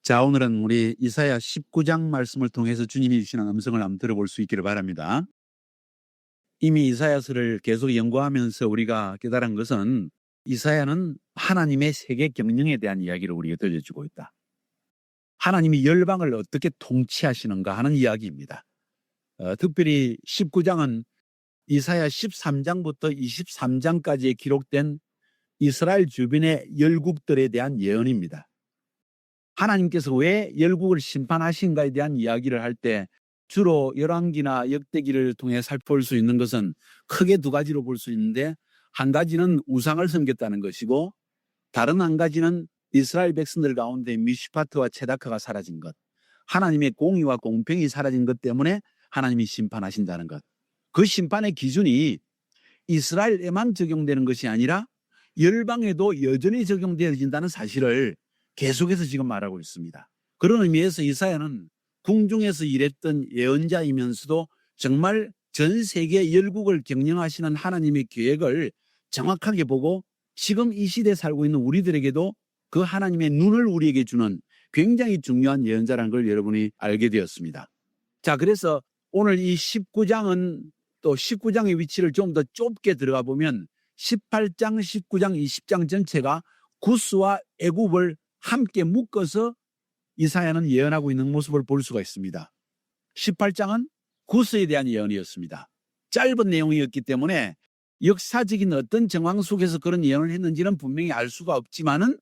자, 오늘은 우리 이사야 19장 말씀을 통해서 주님이 주시는 음성을 한번 들어볼 수 있기를 바랍니다. 이미 이사야서를 계속 연구하면서 우리가 깨달은 것은 이사야는 하나님의 세계 경영에 대한 이야기를 우리에게 들려주고 있다. 하나님이 열방을 어떻게 통치하시는가 하는 이야기입니다. 특별히 19장은 이사야 13장부터 23장까지에 기록된 이스라엘 주변의 열국들에 대한 예언입니다. 하나님께서 왜 열국을 심판하신가에 대한 이야기를 할 때 주로 열왕기나 역대기를 통해 살펴볼 수 있는 것은 크게 두 가지로 볼 수 있는데, 한 가지는 우상을 섬겼다는 것이고 다른 한 가지는 이스라엘 백성들 가운데 미슈파트와 체다크가 사라진 것, 하나님의 공의와 공평이 사라진 것 때문에 하나님이 심판하신다는 것. 그 심판의 기준이 이스라엘에만 적용되는 것이 아니라 열방에도 여전히 적용되어진다는 사실을 계속해서 지금 말하고 있습니다. 그런 의미에서 이사야는 궁중에서 일했던 예언자이면서도 정말 전 세계 열국을 경영하시는 하나님의 계획을 정확하게 보고 지금 이 시대에 살고 있는 우리들에게도 그 하나님의 눈을 우리에게 주는 굉장히 중요한 예언자라는 걸 여러분이 알게 되었습니다. 자, 그래서 오늘 이 19장은 또 19장의 위치를 좀 더 좁게 들어가 보면 18장, 19장, 20장 전체가 구스와 애굽을 함께 묶어서 이사야는 예언하고 있는 모습을 볼 수가 있습니다. 18장은 구스에 대한 예언이었습니다. 짧은 내용이었기 때문에 역사적인 어떤 정황 속에서 그런 예언을 했는지는 분명히 알 수가 없지만은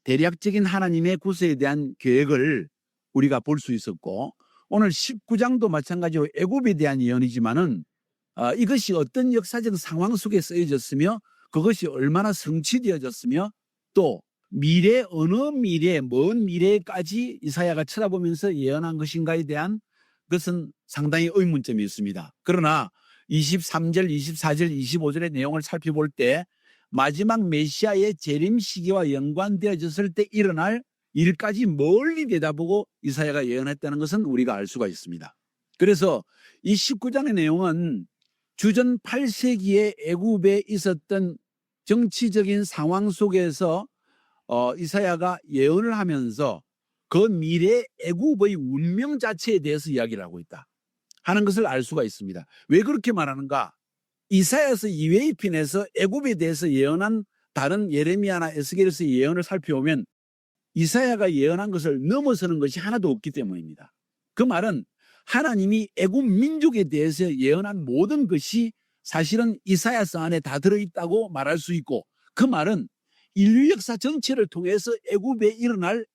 대략적인 하나님의 구스에 대한 계획을 우리가 볼 수 있었고, 오늘 19장도 마찬가지로 애굽에 대한 예언이지만은 이것이 어떤 역사적 상황 속에 쓰여졌으며 그것이 얼마나 성취되어졌으며 또 미래, 어느 미래, 먼 미래까지 이사야가 쳐다보면서 예언한 것인가에 대한 것은 상당히 의문점이 있습니다. 그러나 23절, 24절, 25절의 내용을 살펴볼 때 마지막 메시아의 재림 시기와 연관되어졌을 때 일어날 일까지 멀리 내다보고 이사야가 예언했다는 것은 우리가 알 수가 있습니다. 그래서 이 19장의 내용은 주전 8세기에 애굽에 있었던 정치적인 상황 속에서 이사야가 예언을 하면서 그 미래 애굽의 운명 자체에 대해서 이야기를 하고 있다 하는 것을 알 수가 있습니다. 왜 그렇게 말하는가? 이사야서 이외의 편에서 애굽에 대해서 예언한 다른 예레미야나 에스겔에서 예언을 살펴보면 이사야가 예언한 것을 넘어서는 것이 하나도 없기 때문입니다. 그 말은 하나님이 애굽 민족에 대해서 예언한 모든 것이 사실은 이사야서 안에 다 들어있다고 말할 수 있고, 그 말은 인류 역사 전체를 통해서 애굽에 일어날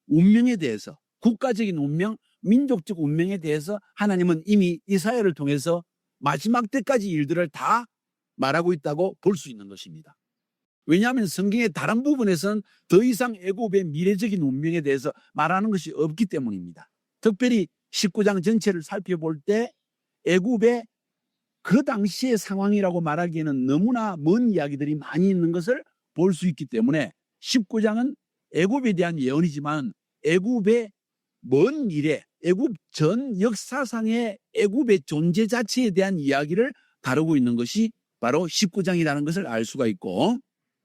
운명에 대해서, 국가적인 운명, 민족적 운명에 대해서 하나님은 이미 이사야를 통해서 마지막 때까지 일들을 다 말하고 있다고 볼 수 있는 것입니다. 왜냐하면 성경의 다른 부분에서는 더 이상 애굽의 미래적인 운명에 대해서 말하는 것이 없기 때문입니다. 특별히 19장 전체를 살펴볼 때 애굽의 그 당시의 상황이라고 말하기에는 너무나 먼 이야기들이 많이 있는 것을 볼 수 있기 때문에 19장은 애굽에 대한 예언이지만 애굽의 먼 미래, 애굽 전 역사상의 애굽의 존재 자체에 대한 이야기를 다루고 있는 것이 바로 19장이라는 것을 알 수가 있고,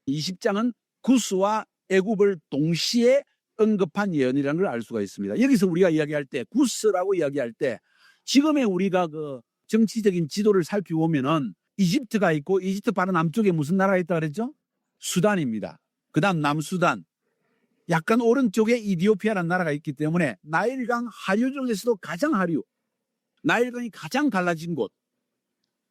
20장은 구스와 애굽을 동시에 언급한 예언이라는 걸 알 수가 있습니다. 여기서 우리가 이야기할 때, 구스라고 이야기할 때 지금의 우리가 그 정치적인 지도를 살펴보면은 이집트가 있고, 이집트 바로 남쪽에 무슨 나라가 있다 그랬죠? 수단입니다. 그 다음 남수단, 약간 오른쪽에 이디오피아라는 나라가 있기 때문에 나일강 하류 중에서도 가장 하류, 나일강이 가장 갈라진 곳.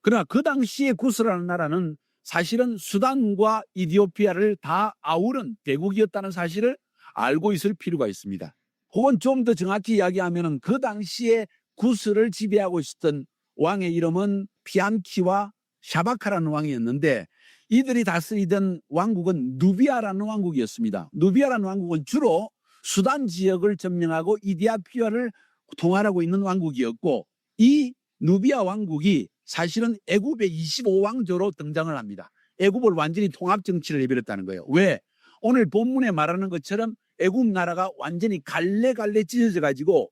그러나 그 당시에 구스라는 나라는 사실은 수단과 이디오피아를 다 아우른 대국이었다는 사실을 알고 있을 필요가 있습니다. 혹은 좀 더 정확히 이야기하면 그 당시에 구스를 지배하고 있었던 왕의 이름은 피안키와 샤바카라는 왕이었는데, 이들이 다스리던 왕국은 누비아라는 왕국이었습니다. 누비아라는 왕국은 주로 수단 지역을 점령하고 이디오피아를 통할하고 있는 왕국이었고, 이 누비아 왕국이 사실은 애굽의 25왕조로 등장을 합니다. 애굽을 완전히 통합 정치를 해버렸다는 거예요. 왜? 오늘 본문에 말하는 것처럼 애굽 나라가 완전히 갈래갈래 찢어져 가지고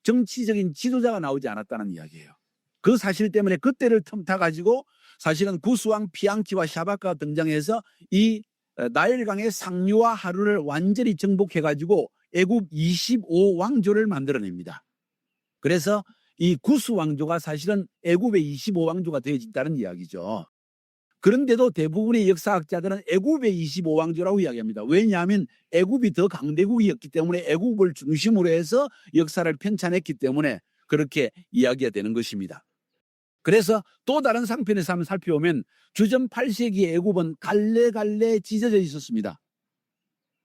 정치적인 지도자가 나오지 않았다는 이야기예요. 그 사실 때문에 그때를 틈타 가지고 사실은 구스왕 피앙키와 샤바카가 등장해서 이 나일강의 상류와 하루를 완전히 정복해 가지고 애굽 25왕조를 만들어냅니다. 그래서 이 구스 왕조가 사실은 애굽의 25왕조가 되어진다는 이야기죠. 그런데도 대부분의 역사학자들은 애굽의 25왕조라고 이야기합니다. 왜냐하면 애굽이 더 강대국이었기 때문에 애굽을 중심으로 해서 역사를 편찬했기 때문에 그렇게 이야기가 되는 것입니다. 그래서 또 다른 상편에서 한번 살펴보면 주전 8세기 애굽은 갈래갈래 찢어져 있었습니다.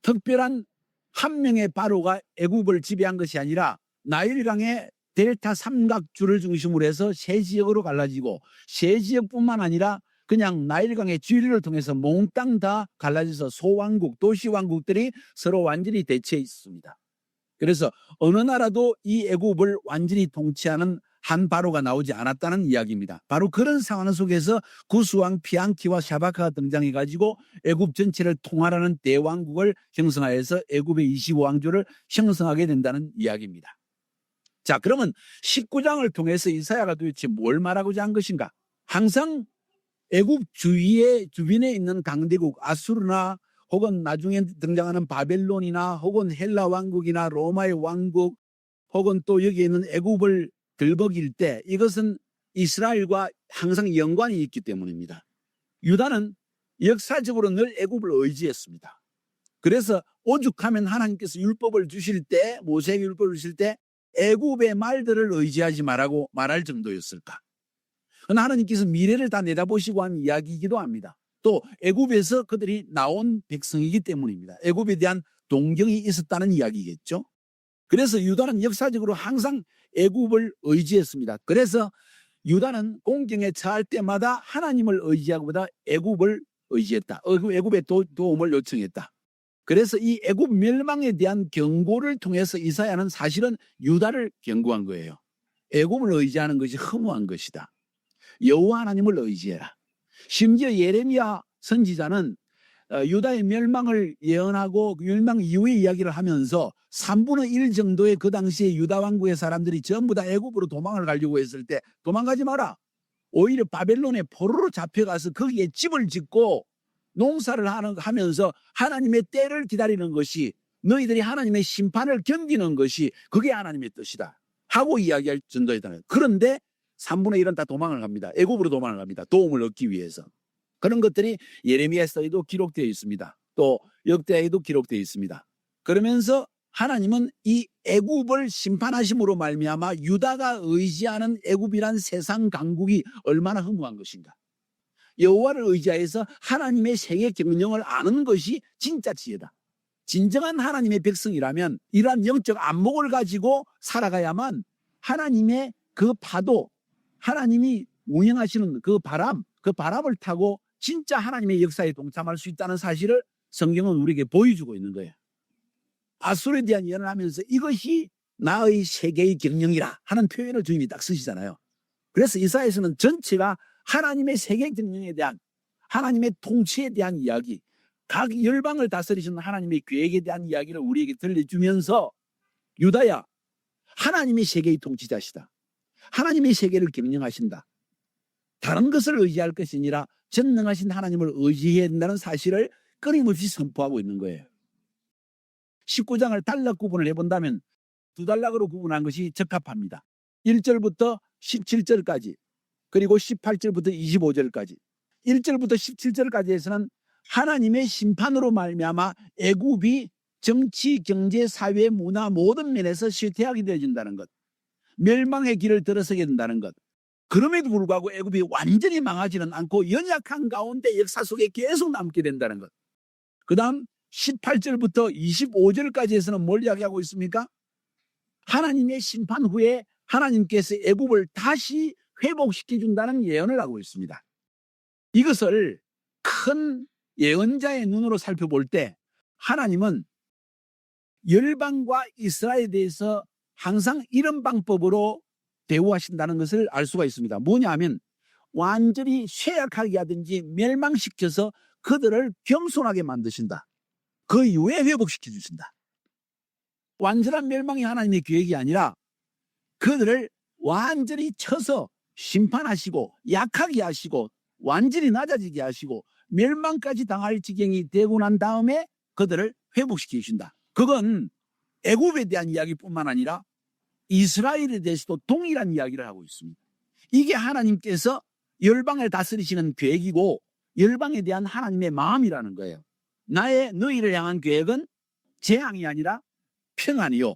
특별한 한 명의 바로가 애굽을 지배한 것이 아니라 나일강의 델타 삼각주를 중심으로 해서 세 지역으로 갈라지고 세 지역뿐만 아니라 그냥 나일강의 주류를 통해서 몽땅 다 갈라져서 소왕국, 도시왕국들이 서로 완전히 대치해 있습니다. 그래서 어느 나라도 이 애굽을 완전히 통치하는 한 바로가 나오지 않았다는 이야기입니다. 바로 그런 상황 속에서 구스왕 피앙키와 샤바카가 등장해가지고 애굽 전체를 통할하는 대왕국을 형성하여서 애굽의 25왕조를 형성하게 된다는 이야기입니다. 자, 그러면 19장을 통해서 이사야가 도대체 뭘 말하고자 한 것인가? 항상 애굽 주변에 있는 강대국 아수르나 혹은 나중에 등장하는 바벨론이나 혹은 헬라 왕국이나 로마의 왕국 혹은 또 여기에 있는 애굽을 들먹일 때 이것은 이스라엘과 항상 연관이 있기 때문입니다. 유다는 역사적으로 늘 애굽을 의지했습니다. 그래서 오죽하면 하나님께서 율법을 주실 때, 모세에게 율법을 주실 때 애굽의 말들을 의지하지 말라고 말할 정도였을까? 그러나 하나님께서 미래를 다 내다보시고 한 이야기이기도 합니다. 또 애굽에서 그들이 나온 백성이기 때문입니다. 애굽에 대한 동경이 있었다는 이야기겠죠. 그래서 유다는 역사적으로 항상 애굽을 의지했습니다. 그래서 유다는 공경에 처할 때마다 하나님을 의지하기보다 애굽을 의지했다. 애굽의 도움을 요청했다. 그래서 이 애굽 멸망에 대한 경고를 통해서 이사야는 사실은 유다를 경고한 거예요. 애굽을 의지하는 것이 허무한 것이다. 여호와 하나님을 의지해라. 심지어 예레미야 선지자는 유다의 멸망을 예언하고 멸망 이후의 이야기를 하면서 3분의 1 정도의 그 당시에 유다 왕국의 사람들이 전부 다 애굽으로 도망을 가려고 했을 때 도망가지 마라. 오히려 바벨론의 포로로 잡혀가서 거기에 집을 짓고 농사를 하면서 하나님의 때를 기다리는 것이 너희들이 하나님의 심판을 견디는 것이 그게 하나님의 뜻이다 하고 이야기할 정도였다. 그런데 3분의 1은 다 도망을 갑니다. 애굽으로 도망을 갑니다. 도움을 얻기 위해서. 그런 것들이 예레미야서에도 기록되어 있습니다. 또 역대에도 기록되어 있습니다. 그러면서 하나님은 이 애굽을 심판하심으로 말미암아 유다가 의지하는 애굽이란 세상 강국이 얼마나 허무한 것인가. 여호와를 의지하여서 하나님의 세계 경영을 아는 것이 진짜 지혜다. 진정한 하나님의 백성이라면 이러한 영적 안목을 가지고 살아가야만 하나님의 그 파도, 하나님이 운영하시는 그 바람을 타고 진짜 하나님의 역사에 동참할 수 있다는 사실을 성경은 우리에게 보여주고 있는 거예요. 아수르에 대한 예언을 하면서 이것이 나의 세계의 경영이라 하는 표현을 주님이 딱 쓰시잖아요. 그래서 이사야에서는 전체가 하나님의 세계 경영에 대한 하나님의 통치에 대한 이야기, 각 열방을 다스리시는 하나님의 계획에 대한 이야기를 우리에게 들려주면서 유다야, 하나님의 세계의 통치자시다. 하나님의 세계를 경영하신다. 다른 것을 의지할 것이 아니라 전능하신 하나님을 의지해야 된다는 사실을 끊임없이 선포하고 있는 거예요. 19장을 단락 구분을 해본다면 두 단락으로 구분한 것이 적합합니다. 1절부터 17절까지 그리고 18절부터 25절까지 1절부터 17절까지에서는 하나님의 심판으로 말미암아 애굽이 정치, 경제, 사회, 문화 모든 면에서 쇠퇴하게 되어진다는 것, 멸망의 길을 들어서게 된다는 것. 그럼에도 불구하고 애굽이 완전히 망하지는 않고 연약한 가운데 역사 속에 계속 남게 된다는 것. 그 다음 18절부터 25절까지에서는 뭘 이야기하고 있습니까? 하나님의 심판 후에 하나님께서 애굽을 다시 회복시켜준다는 예언을 하고 있습니다. 이것을 큰 예언자의 눈으로 살펴볼 때 하나님은 열방과 이스라엘에 대해서 항상 이런 방법으로 대우하신다는 것을 알 수가 있습니다. 뭐냐 하면 완전히 쇠약하게 하든지 멸망시켜서 그들을 겸손하게 만드신다. 그 이후에 회복시켜 주신다. 완전한 멸망이 하나님의 계획이 아니라 그들을 완전히 쳐서 심판하시고 약하게 하시고 완전히 낮아지게 하시고 멸망까지 당할 지경이 되고 난 다음에 그들을 회복시켜 주신다. 그건 애굽에 대한 이야기뿐만 아니라 이스라엘에 대해서도 동일한 이야기를 하고 있습니다. 이게 하나님께서 열방을 다스리시는 계획이고 열방에 대한 하나님의 마음이라는 거예요. 너희를 향한 계획은 재앙이 아니라 평안이요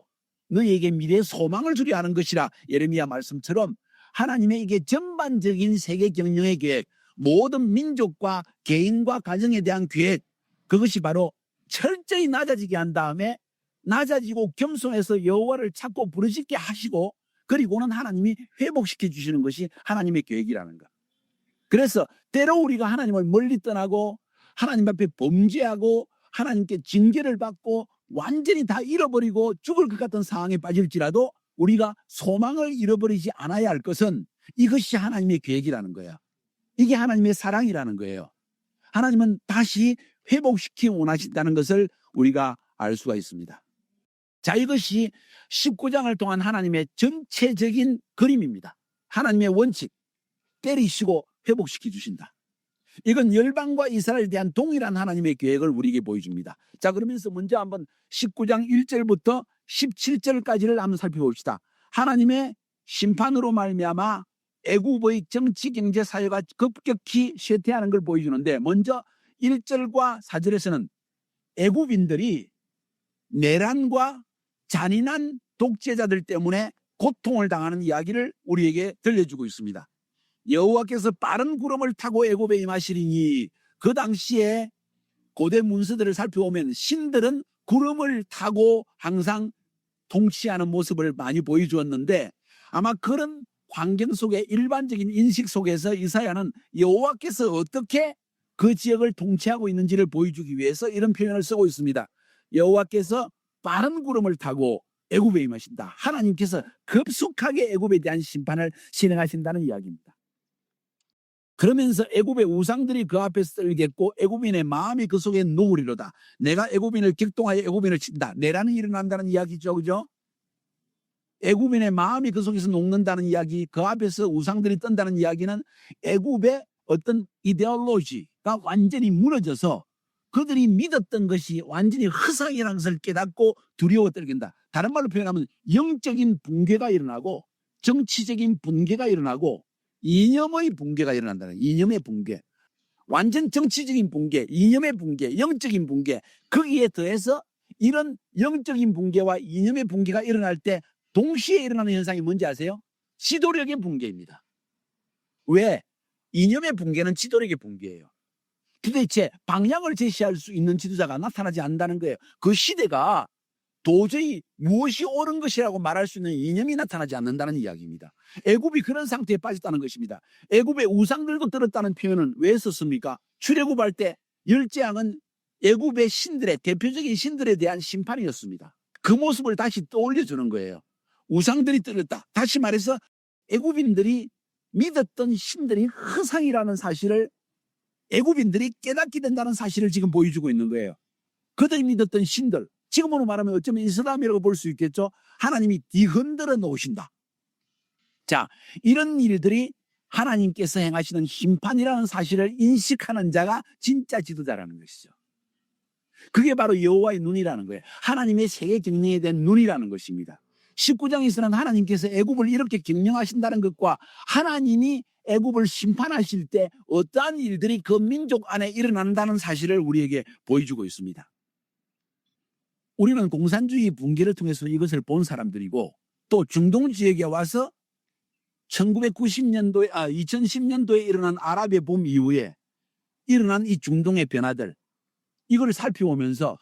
너희에게 미래의 소망을 주려 하는 것이라. 예레미야 말씀처럼 하나님의 이게 전반적인 세계 경영의 계획, 모든 민족과 개인과 가정에 대한 계획, 그것이 바로 철저히 낮아지게 한 다음에 낮아지고 겸손해서 여호와를 찾고 부르짖게 하시고 그리고는 하나님이 회복시켜 주시는 것이 하나님의 계획이라는 것. 그래서 때로 우리가 하나님을 멀리 떠나고 하나님 앞에 범죄하고 하나님께 징계를 받고 완전히 다 잃어버리고 죽을 것 같은 상황에 빠질지라도 우리가 소망을 잃어버리지 않아야 할 것은 이것이 하나님의 계획이라는 거예요. 이게 하나님의 사랑이라는 거예요. 하나님은 다시 회복시키기 원하신다는 것을 우리가 알 수가 있습니다. 자, 이것이 19장을 통한 하나님의 전체적인 그림입니다. 하나님의 원칙, 때리시고 회복시켜 주신다. 이건 열방과 이스라엘에 대한 동일한 하나님의 계획을 우리에게 보여줍니다. 자, 그러면서 먼저 한번 19장 1절부터 17절까지를 한번 살펴봅시다. 하나님의 심판으로 말미암아 애굽의 정치, 경제, 사회가 급격히 쇠퇴하는 걸 보여주는데 먼저 1절과 4절에서는 애굽인들이 내란과 잔인한 독재자들 때문에 고통을 당하는 이야기를 우리에게 들려주고 있습니다. 여호와께서 빠른 구름을 타고 애굽에 임하시리니 그 당시에 고대 문서들을 살펴보면 신들은 구름을 타고 항상 통치하는 모습을 많이 보여주었는데 아마 그런 환경 속에 일반적인 인식 속에서 이사야는 여호와께서 어떻게 그 지역을 통치하고 있는지를 보여주기 위해서 이런 표현을 쓰고 있습니다. 여호와께서 빠른 구름을 타고 애굽에 임하신다. 하나님께서 급속하게 애굽에 대한 심판을 실행하신다는 이야기입니다. 그러면서 애굽의 우상들이 그 앞에서 떨겠고 애굽인의 마음이 그 속에 녹으리로다. 내가 애굽인을 격동하여 애굽인을 친다. 내란이 일어난다는 이야기죠. 그죠? 애굽인의 마음이 그 속에서 녹는다는 이야기, 그 앞에서 우상들이 뜬다는 이야기는 애굽의 어떤 이데올로지가 완전히 무너져서 그들이 믿었던 것이 완전히 허상이라는 것을 깨닫고 두려워 떨긴다. 다른 말로 표현하면 영적인 붕괴가 일어나고 정치적인 붕괴가 일어나고 이념의 붕괴가 일어난다는, 이념의 붕괴. 완전 정치적인 붕괴, 이념의 붕괴, 영적인 붕괴. 거기에 더해서 이런 영적인 붕괴와 이념의 붕괴가 일어날 때 동시에 일어나는 현상이 뭔지 아세요? 지도력의 붕괴입니다. 왜? 이념의 붕괴는 지도력의 붕괴예요. 도대체 방향을 제시할 수 있는 지도자가 나타나지 않는다는 거예요. 그 시대가 도저히 무엇이 옳은 것이라고 말할 수 있는 이념이 나타나지 않는다는 이야기입니다. 애굽이 그런 상태에 빠졌다는 것입니다. 애굽의 우상들도 들었다는 표현은 왜 썼습니까? 출애굽할 때 열재앙은 애굽의 신들의 대표적인 신들에 대한 심판이었습니다. 그 모습을 다시 떠올려주는 거예요. 우상들이 들었다. 다시 말해서 애굽인들이 믿었던 신들이 허상이라는 사실을 애굽인들이 깨닫게 된다는 사실을 지금 보여주고 있는 거예요. 그들이 믿었던 신들, 지금으로 말하면 어쩌면 이슬람이라고 볼 수 있겠죠. 하나님이 뒤흔들어 놓으신다. 자, 이런 일들이 하나님께서 행하시는 심판이라는 사실을 인식하는 자가 진짜 지도자라는 것이죠. 그게 바로 여호와의 눈이라는 거예요. 하나님의 세계 경영에 대한 눈이라는 것입니다. 19장에서는 하나님께서 애굽을 이렇게 경영하신다는 것과 하나님이 애굽을 심판하실 때 어떠한 일들이 그 민족 안에 일어난다는 사실을 우리에게 보여주고 있습니다. 우리는 공산주의 붕괴를 통해서 이것을 본 사람들이고 또 중동 지역에 와서 2010년도에 일어난 아랍의 봄 이후에 일어난 이 중동의 변화들, 이걸 살펴보면서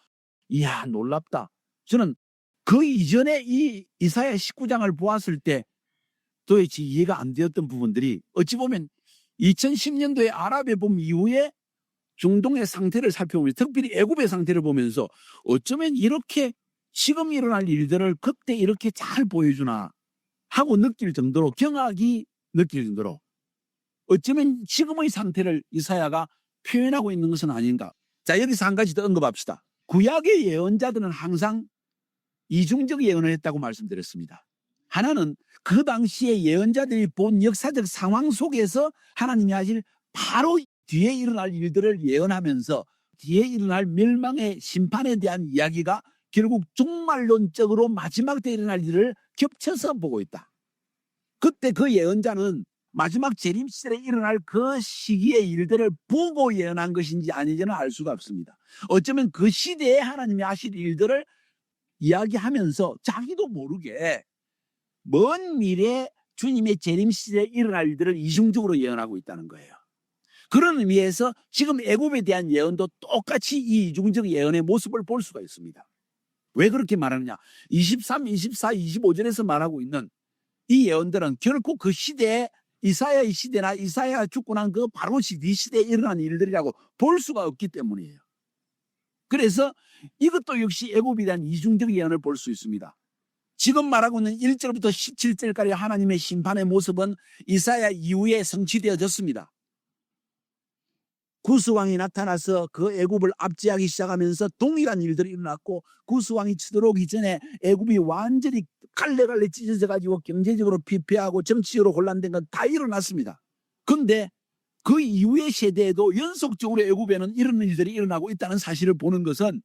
이야, 놀랍다. 저는 그 이전에 이 이사야 19장을 보았을 때 도대체 이해가 안 되었던 부분들이 어찌 보면 2010년도에 아랍의 봄 이후에 중동의 상태를 살펴보면서 특별히 애굽의 상태를 보면서 어쩌면 이렇게 지금 일어날 일들을 그때 이렇게 잘 보여주나 하고 느낄 정도로, 경악이 느낄 정도로 어쩌면 지금의 상태를 이사야가 표현하고 있는 것은 아닌가. 자, 여기서 한 가지 더 언급합시다. 구약의 예언자들은 항상 이중적 예언을 했다고 말씀드렸습니다. 하나는 그 당시에 예언자들이 본 역사적 상황 속에서 하나님이 하실 바로 뒤에 일어날 일들을 예언하면서 뒤에 일어날 멸망의 심판에 대한 이야기가 결국 종말론적으로 마지막 때 일어날 일을 겹쳐서 보고 있다. 그때 그 예언자는 마지막 재림 시대에 일어날 그 시기의 일들을 보고 예언한 것인지 아닌지는 알 수가 없습니다. 어쩌면 그 시대에 하나님이 하실 일들을 이야기하면서 자기도 모르게 먼 미래에 주님의 재림 시대에 일어날 일들을 이중적으로 예언하고 있다는 거예요. 그런 의미에서 지금 애굽에 대한 예언도 똑같이 이 이중적 예언의 모습을 볼 수가 있습니다. 왜 그렇게 말하느냐? 23, 24, 25절에서 말하고 있는 이 예언들은 결코 그 시대에 이사야의 시대나 이사야가 죽고 난 그 바로 이 시대에 일어난 일들이라고 볼 수가 없기 때문이에요. 그래서 이것도 역시 애굽에 대한 이중적 예언을 볼 수 있습니다. 지금 말하고 있는 1절부터 17절까지 하나님의 심판의 모습은 이사야 이후에 성취되어졌습니다. 구스왕이 나타나서 그 애굽을 압제하기 시작하면서 동일한 일들이 일어났고, 구스왕이 쳐들어오기 전에 애굽이 완전히 갈래갈래 찢어져 가지고 경제적으로 피폐하고 정치적으로 혼란된 건 다 일어났습니다. 그런데 그 이후의 세대에도 연속적으로 애굽에는 이런 일들이 일어나고 있다는 사실을 보는 것은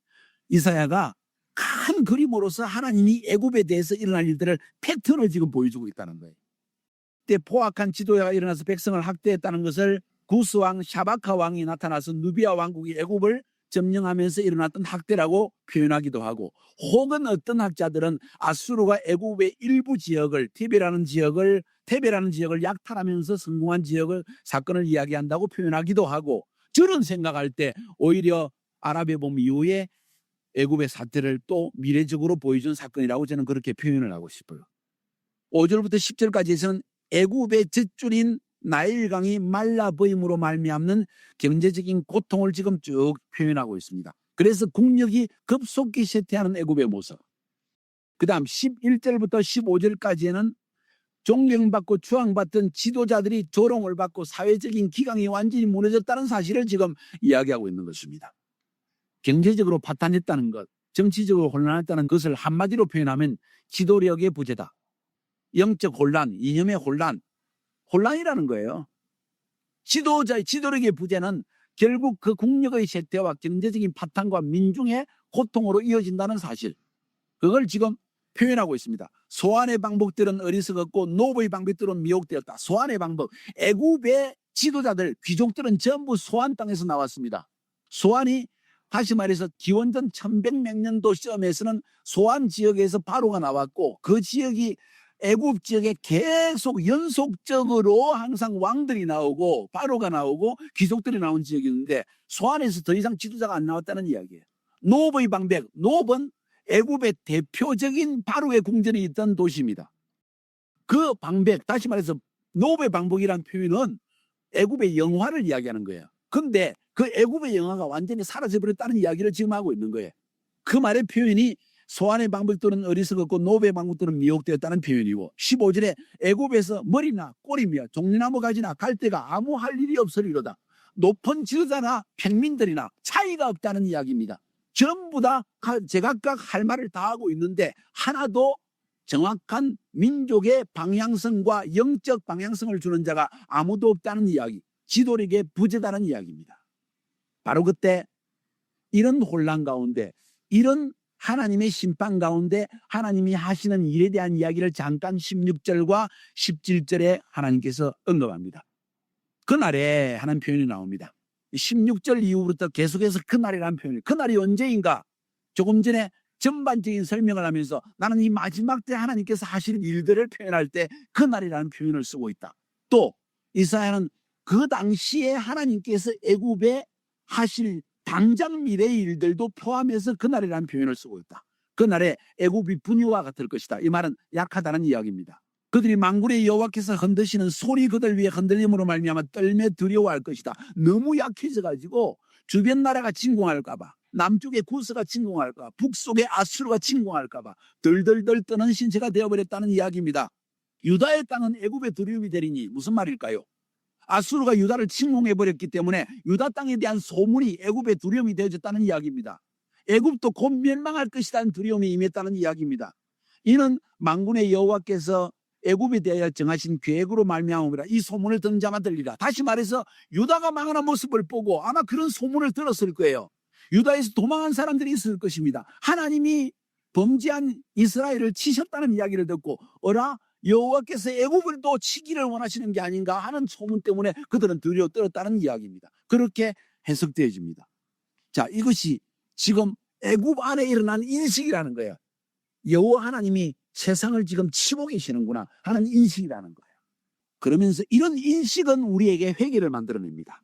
이사야가 큰 그림으로서 하나님이 애굽에 대해서 일어날 일들을 패턴을 지금 보여주고 있다는 거예요. 그때 포악한 지도자가 일어나서 백성을 학대했다는 것을 구스왕 샤바카 왕이 나타나서 누비아 왕국이 애굽을 점령하면서 일어났던 학대라고 표현하기도 하고, 혹은 어떤 학자들은 아수르가 애굽의 일부 지역을 테베라는 지역을 약탈하면서 성공한 사건을 이야기한다고 표현하기도 하고, 저런 생각할 때 오히려 아랍의 봄 이후에 애굽의 사태를 또 미래적으로 보여준 사건이라고 저는 그렇게 표현을 하고 싶어요. 5절부터 10절까지에서는 애굽의 젖줄인 나일강이 말라 보임으로 말미암는 경제적인 고통을 지금 쭉 표현하고 있습니다. 그래서 국력이 급속히 쇠퇴하는 애굽의 모습. 그 다음 11절부터 15절까지에는 존경받고 추앙받던 지도자들이 조롱을 받고 사회적인 기강이 완전히 무너졌다는 사실을 지금 이야기하고 있는 것입니다. 경제적으로 파탄했다는 것, 정치적으로 혼란했다는 것을 한마디로 표현하면 지도력의 부재다. 영적 혼란, 이념의 혼란이라는 거예요. 지도력의 부재는 결국 그 국력의 쇠퇴와 경제적인 파탄과 민중의 고통으로 이어진다는 사실, 그걸 지금 표현하고 있습니다. 소환의 방법들은 어리석었고 노부의 방법들은 미혹되었다. 소환의 방법, 애굽의 지도자들, 귀족들은 전부 소환 땅에서 나왔습니다. 소환이 다시 말해서 기원전 1100몇 년도 시점에서는 소환 지역에서 바로가 나왔고, 그 지역이 애굽 지역에 계속 연속적으로 항상 왕들이 나오고 바로가 나오고 귀족들이 나온 지역이었는데, 소환에서 더 이상 지도자가 안 나왔다는 이야기예요. 노브의 방백, 노브는 애굽의 대표적인 바로의 궁전이 있던 도시입니다. 그 방백, 다시 말해서 노브의 방백이라는 표현은 애굽의 영화를 이야기하는 거예요. 근데 그 애굽의 영화가 완전히 사라져버렸다는 이야기를 지금 하고 있는 거예요. 그 말의 표현이 소환의 방법들은 어리석었고 노브의 방법들은 미혹되었다는 표현이고, 15절에 애굽에서 머리나 꼬리며 종려나무 가지나 갈대가 아무 할 일이 없으리로다. 높은 지도자나 평민들이나 차이가 없다는 이야기입니다. 전부 다 제각각 할 말을 다 하고 있는데 하나도 정확한 민족의 방향성과 영적 방향성을 주는 자가 아무도 없다는 이야기, 지도력의 부재다는 이야기입니다. 바로 그때 이런 혼란 가운데, 이런 하나님의 심판 가운데 하나님이 하시는 일에 대한 이야기를 잠깐 16절과 17절에 하나님께서 언급합니다. 그날에 하는 표현이 나옵니다. 16절 이후부터 계속해서 그날이라는 표현이, 그날이 언제인가? 조금 전에 전반적인 설명을 하면서 나는 이 마지막 때 하나님께서 하실 일들을 표현할 때 그날이라는 표현을 쓰고 있다. 또 이사야는 그 당시에 하나님께서 애굽에 하실 당장 미래의 일들도 포함해서 그날이라는 표현을 쓰고 있다. 그날에 애굽이 분유와 같을 것이다. 이 말은 약하다는 이야기입니다. 그들이 만군의 여호와께서 흔드시는 손이 그들 위에 흔들림으로 말미암아 떨며 두려워할 것이다. 너무 약해져 가지고 주변 나라가 침공할까 봐, 남쪽의 구스가 침공할까 봐, 북쪽의 아수르가 침공할까 봐 덜덜덜 떠는 신세가 되어버렸다는 이야기입니다. 유다의 땅은 애굽의 두려움이 되리니 무슨 말일까요? 아수르가 유다를 침공해버렸기 때문에 유다 땅에 대한 소문이 애굽의 두려움이 되어졌다는 이야기입니다. 애굽도 곧 멸망할 것이라는 두려움이 임했다는 이야기입니다. 이는 만군의 여호와께서 애굽에 대하여 정하신 계획으로 말미암으리라. 이 소문을 듣는 자만 들리라. 다시 말해서 유다가 망하는 모습을 보고 아마 그런 소문을 들었을 거예요. 유다에서 도망한 사람들이 있을 것입니다. 하나님이 범죄한 이스라엘을 치셨다는 이야기를 듣고 어라 여호와께서 애굽을 또 치기를 원하시는 게 아닌가 하는 소문 때문에 그들은 두려워 떨었다는 이야기입니다. 그렇게 해석되어집니다. 자, 이것이 지금 애굽 안에 일어난 인식이라는 거예요. 여호와 하나님이 세상을 지금 치고 계시는구나 하는 인식이라는 거예요. 그러면서 이런 인식은 우리에게 회개를 만들어냅니다.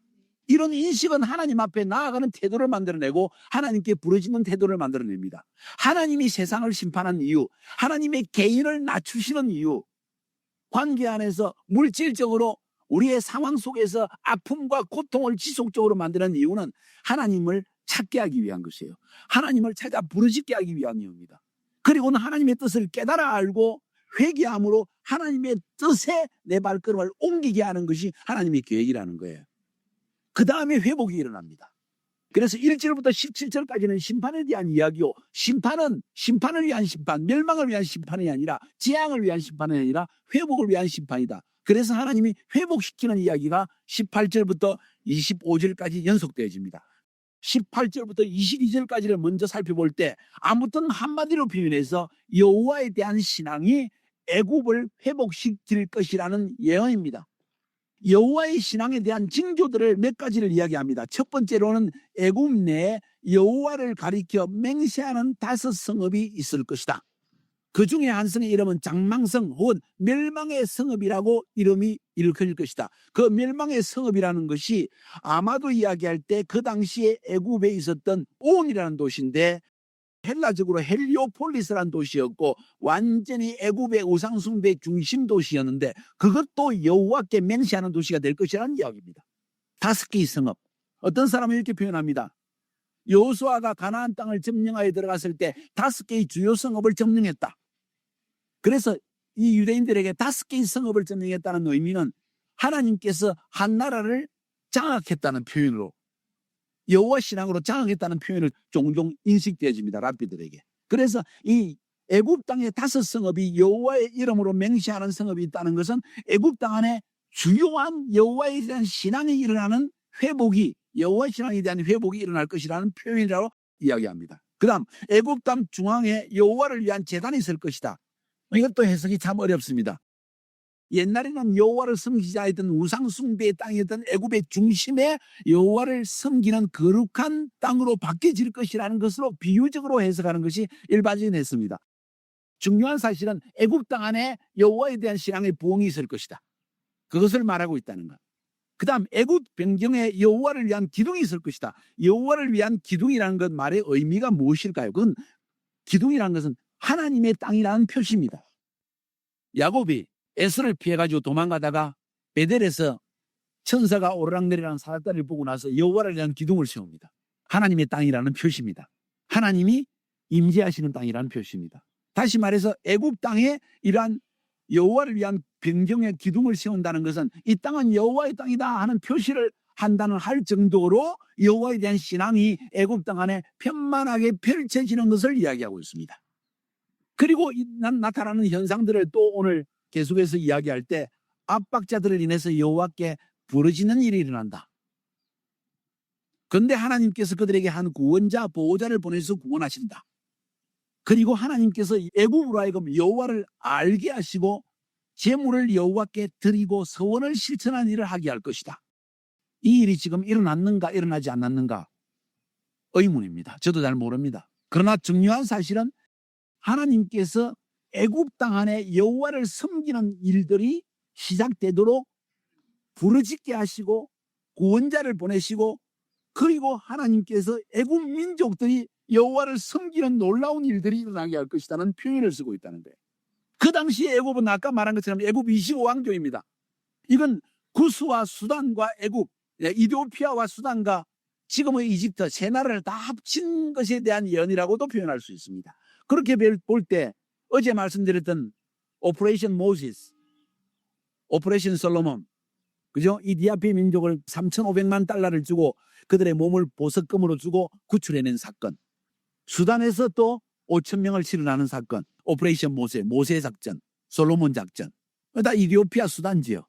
이런 인식은 하나님 앞에 나아가는 태도를 만들어내고 하나님께 부르짖는 태도를 만들어냅니다. 하나님이 세상을 심판한 이유, 하나님의 개인을 낮추시는 이유, 관계 안에서 물질적으로 우리의 상황 속에서 아픔과 고통을 지속적으로 만드는 이유는 하나님을 찾게 하기 위한 것이에요. 하나님을 찾아 부르짖게 하기 위한 이유입니다. 그리고는 하나님의 뜻을 깨달아 알고 회개함으로 하나님의 뜻에 내 발걸음을 옮기게 하는 것이 하나님의 계획이라는 거예요. 그 다음에 회복이 일어납니다. 그래서 1절부터 17절까지는 심판에 대한 이야기요. 심판을 위한 심판, 멸망을 위한 심판이 아니라 재앙을 위한 심판이 아니라 회복을 위한 심판이다. 그래서 하나님이 회복시키는 이야기가 18절부터 25절까지 연속되어집니다. 18절부터 22절까지를 먼저 살펴볼 때 아무튼 한마디로 표현해서 여호와에 대한 신앙이 애굽을 회복시킬 것이라는 예언입니다. 여호와의 신앙에 대한 징조들을 몇 가지를 이야기합니다. 첫 번째로는 애굽 내에 여호와를 가리켜 맹세하는 5 성읍이 있을 것이다. 그 중에 한 성의 이름은 장망성 혹은 멸망의 성읍이라고 이름이 일컬릴 것이다. 그 멸망의 성읍이라는 것이 아마도 이야기할 때 그 당시에 애굽에 있었던 온이라는 도시인데 헬라적으로 헬리오폴리스라는 도시였고 완전히 애굽의 우상숭배 중심 도시였는데 그것도 여호와께 맹세하는 도시가 될 것이라는 이야기입니다. 5개의 성읍. 어떤 사람은 이렇게 표현합니다. 여호수아가 가나안 땅을 점령하여 들어갔을 때 5개의 주요 성읍을 점령했다. 그래서 이 유대인들에게 5개의 성읍을 점령했다는 의미는 하나님께서 한 나라를 장악했다는 표현으로 여호와 신앙으로 장악했다는 표현을 종종 인식되어집니다. 랍비들에게. 그래서 이 애굽 땅의 5 성읍이 여호와의 이름으로 맹세하는 성읍이 있다는 것은 애굽 땅 안에 주요한 여호와에 대한 신앙이 일어나는 회복이 여호와 신앙에 대한 회복이 일어날 것이라는 표현이라고 이야기합니다. 그 다음 애굽 땅 중앙에 여호와를 위한 제단이 있을 것이다. 이것도 해석이 참 어렵습니다. 옛날에는 여호와를 섬기지 않았던 우상 숭배의 땅이었던 애굽의 중심에 여호와를 섬기는 거룩한 땅으로 바뀌어질 것이라는 것으로 비유적으로 해석하는 것이 일반적인 해석입니다. 중요한 사실은 애굽 땅 안에 여호와에 대한 신앙의 부흥이 있을 것이다. 그것을 말하고 있다는 것. 그 다음 애굽 변경에 여호와를 위한 기둥이 있을 것이다. 여호와를 위한 기둥이라는 것 말의 의미가 무엇일까요? 그건 기둥이라는 것은 하나님의 땅이라는 표시입니다. 야곱이 에서를 피해가지고 도망가다가 베델에서 천사가 오르락내리라는 사다리를 보고 나서 여호와를 위한 기둥을 세웁니다. 하나님의 땅이라는 표시입니다. 하나님이 임재하시는 땅이라는 표시입니다. 다시 말해서 애굽 땅에 이러한 여호와를 위한 변경의 기둥을 세운다는 것은 이 땅은 여호와의 땅이다 하는 표시를 한다는 할 정도로 여호와에 대한 신앙이 애굽 땅 안에 편만하게 펼쳐지는 것을 이야기하고 있습니다. 그리고 나타나는 현상들을 또 오늘 계속해서 이야기할 때 압박자들을 인해서 여호와께 부르짖는 일이 일어난다. 그런데 하나님께서 그들에게 한 구원자, 보호자를 보내서 구원하신다. 그리고 하나님께서 애굽으로 하여금 여호와를 알게 하시고 제물을 여호와께 드리고 서원을 실천하는 일을 하게 할 것이다. 이 일이 지금 일어났는가 일어나지 않았는가 의문입니다. 저도 잘 모릅니다. 그러나 중요한 사실은 하나님께서 애굽 땅 안에 여호와를 섬기는 일들이 시작되도록 부르짖게 하시고 구원자를 보내시고 그리고 하나님께서 애굽 민족들이 여호와를 섬기는 놀라운 일들이 일어나게 할 것이라는 표현을 쓰고 있다는 거예요. 그 당시에 애굽은 아까 말한 것처럼 애굽 25왕조입니다. 이건 구스와 수단과 애굽, 이디오피아와 수단과 지금의 이집트 세 나라를 다 합친 것에 대한 예언이라고도 표현할 수 있습니다. 그렇게 볼 때 어제 말씀드렸던 오퍼레이션 모시스, 오퍼레이션 솔로몬, 그죠? 이디오피아 민족을 3,500만 달러를 주고 그들의 몸을 보석금으로 주고 구출해낸 사건. 수단에서 또 5,000명을 실어나는 사건. 오퍼레이션 모세 작전, 솔로몬 작전. 다 이디오피아 수단지요.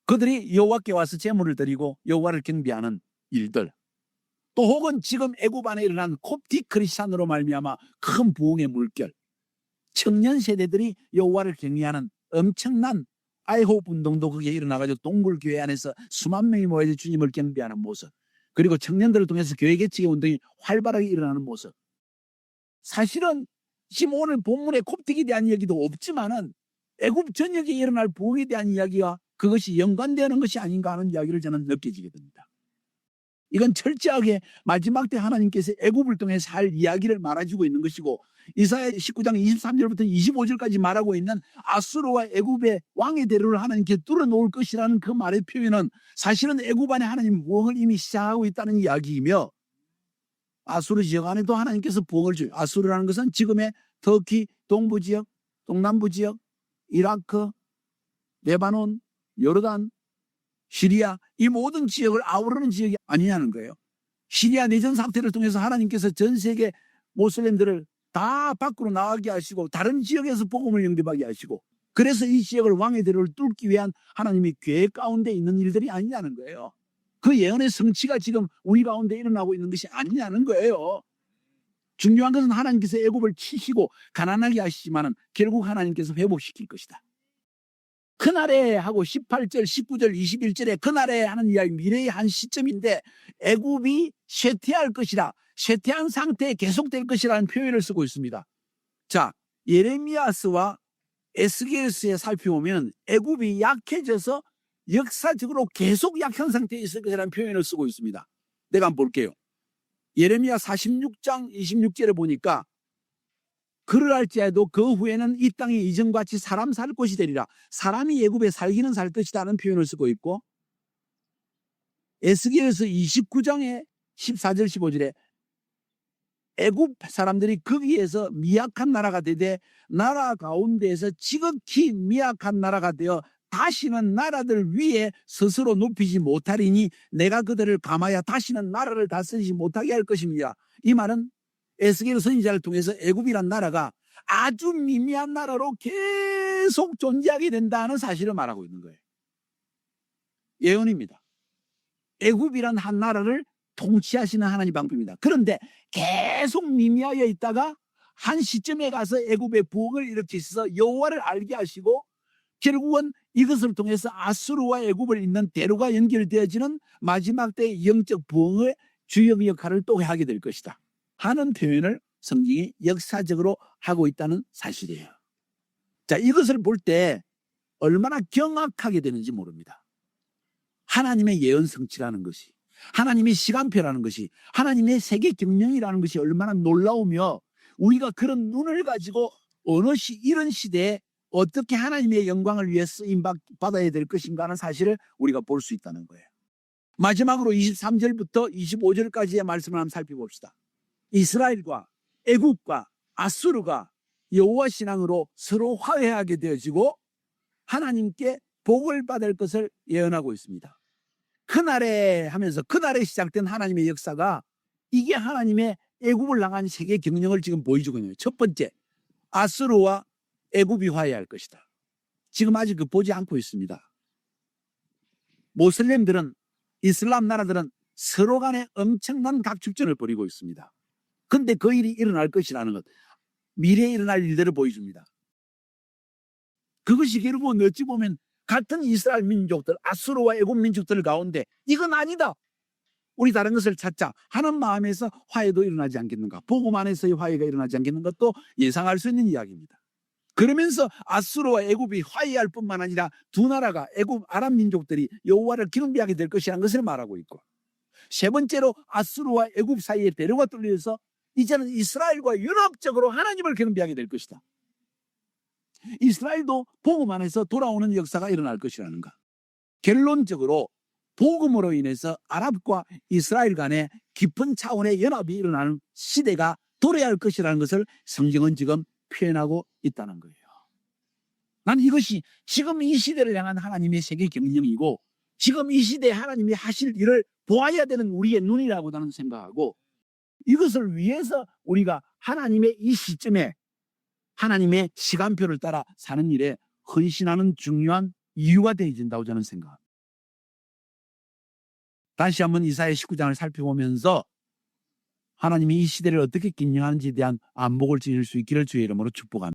그들이 여호와께 와서 제물을 드리고 여호와를 경배하는 일들. 또 혹은 지금 애굽 안에 일어난 콥틱 크리스찬으로 말미암아 큰 부흥의 물결, 청년 세대들이 여호와를 경외하는 엄청난 아이호프 운동도 거기에 일어나가지고 동굴교회 안에서 수만 명이 모여서 주님을 경배하는 모습, 그리고 청년들을 통해서 교회 개척의 운동이 활발하게 일어나는 모습. 사실은 지금 오늘 본문에 콥틱에 대한 이야기도 없지만은 애굽 전역에 일어날 부흥에 대한 이야기가 그것이 연관되는 것이 아닌가 하는 이야기를 저는 느껴지게 됩니다. 이건 철저하게 마지막 때 하나님께서 애굽을 통해서 할 이야기를 말해주고 있는 것이고, 이사야 19장 23절부터 25절까지 말하고 있는 아수르와 애굽의 왕의 대로를 하나님께 뚫어놓을 것이라는 그 말의 표현은 사실은 애굽 안에 하나님 부흥을 이미 시작하고 있다는 이야기이며, 아수르 지역 안에도 하나님께서 부흥을 줘요. 아수르라는 것은 지금의 터키 동부 지역, 동남부 지역, 이라크, 레바논, 요르단, 시리아, 이 모든 지역을 아우르는 지역이 아니냐는 거예요. 시리아 내전 사태를 통해서 하나님께서 전 세계 모슬림들을 다 밖으로 나가게 하시고 다른 지역에서 복음을 영접하게 하시고, 그래서 이 지역을 왕의 대로를 뚫기 위한 하나님의 계획 가운데 있는 일들이 아니냐는 거예요. 그 예언의 성취가 지금 우리 가운데 일어나고 있는 것이 아니냐는 거예요. 중요한 것은 하나님께서 애굽을 치시고 가난하게 하시지만은 결국 하나님께서 회복시킬 것이다. 그날에 하고 18절, 19절, 21절에 그날에 하는 이야기, 미래의 한 시점인데 애굽이 쇠퇴할 것이라, 쇠퇴한 상태에 계속될 것이라는 표현을 쓰고 있습니다. 자, 예레미야스와 에스겔서에 살펴보면 애굽이 약해져서 역사적으로 계속 약한 상태에 있을 것이라는 표현을 쓰고 있습니다. 내가 한번 볼게요. 예레미야 46장 26절에 보니까 그러할지라도 그 후에는 이 땅이 이전같이 사람 살 곳이 되리라. 사람이 애굽에 살기는 살 것이라는 표현을 쓰고 있고, 에스겔서 29장에 14절 15절에 애굽 사람들이 거기에서 미약한 나라가 되되 나라 가운데에서 지극히 미약한 나라가 되어 다시는 나라들 위에 스스로 높이지 못하리니 내가 그들을 감하여 다시는 나라를 다스리지 못하게 할 것입니다. 이 말은 에스겔 선지자를 통해서 애굽이란 나라가 아주 미미한 나라로 계속 존재하게 된다는 사실을 말하고 있는 거예요. 예언입니다. 애굽이란 한 나라를 통치하시는 하나님 방법입니다. 그런데 계속 미미하여 있다가 한 시점에 가서 애굽의 부흥을 일으키셔서 여호와를 알게 하시고, 결국은 이것을 통해서 아수르와 애굽을 잇는 대로가 연결되어지는 마지막 때의 영적 부흥의 주역 역할을 또 하게 될 것이다 하는 표현을 성경이 역사적으로 하고 있다는 사실이에요. 자, 이것을 볼 때 얼마나 경악하게 되는지 모릅니다. 하나님의 예언 성취라는 것이, 하나님의 시간표라는 것이, 하나님의 세계 경영이라는 것이 얼마나 놀라우며, 우리가 그런 눈을 가지고 이런 시대에 어떻게 하나님의 영광을 위해 쓰임받아야 될 것인가 하는 사실을 우리가 볼 수 있다는 거예요. 마지막으로 23절부터 25절까지의 말씀을 한번 살펴봅시다. 이스라엘과 애굽과 아수르가 여호와 신앙으로 서로 화해하게 되어지고 하나님께 복을 받을 것을 예언하고 있습니다. 그날에 하면서 그날에 시작된 하나님의 역사가, 이게 하나님의 애굽을 향한 세계 경영을 지금 보여주고 있는 거예요. 첫 번째, 아수르와 애굽이 화해할 것이다. 지금 아직 보지 않고 있습니다. 모슬렘들은, 이슬람 나라들은 서로 간에 엄청난 각축전을 벌이고 있습니다. 그런데 그 일이 일어날 것이라는 것, 미래에 일어날 일들을 보여줍니다. 그것이 결국은 어찌 보면 같은 이스라엘 민족들, 아수르와 애굽 민족들 가운데 이건 아니다, 우리 다른 것을 찾자 하는 마음에서 화해도 일어나지 않겠는가, 복음 안에서의 화해가 일어나지 않겠는 것도 예상할 수 있는 이야기입니다. 그러면서 아수르와 애굽이 화해할 뿐만 아니라 두 나라가, 애굽 아람 민족들이 여호와를 경배하게 될 것이라는 것을 말하고 있고, 세 번째로 아수르와 애굽 사이에 대로가 뚫려서 이제는 이스라엘과 연합적으로 하나님을 경배하게 될 것이다. 이스라엘도 복음 안에서 돌아오는 역사가 일어날 것이라는가. 결론적으로 복음으로 인해서 아랍과 이스라엘 간의 깊은 차원의 연합이 일어나는 시대가 도래할 것이라는 것을 성경은 지금 표현하고 있다는 거예요. 난 이것이 지금 이 시대를 향한 하나님의 세계 경영이고, 지금 이 시대에 하나님이 하실 일을 보아야 되는 우리의 눈이라고 나는 생각하고, 이것을 위해서 우리가 하나님의 이 시점에 하나님의 시간표를 따라 사는 일에 헌신하는 중요한 이유가 되어진다고 저는 생각합니다. 다시 한번 이사야 19장을 살펴보면서 하나님이 이 시대를 어떻게 긴영하는지에 대한 안목을 지닐 수 있기를 주의 이름으로 축복합니다.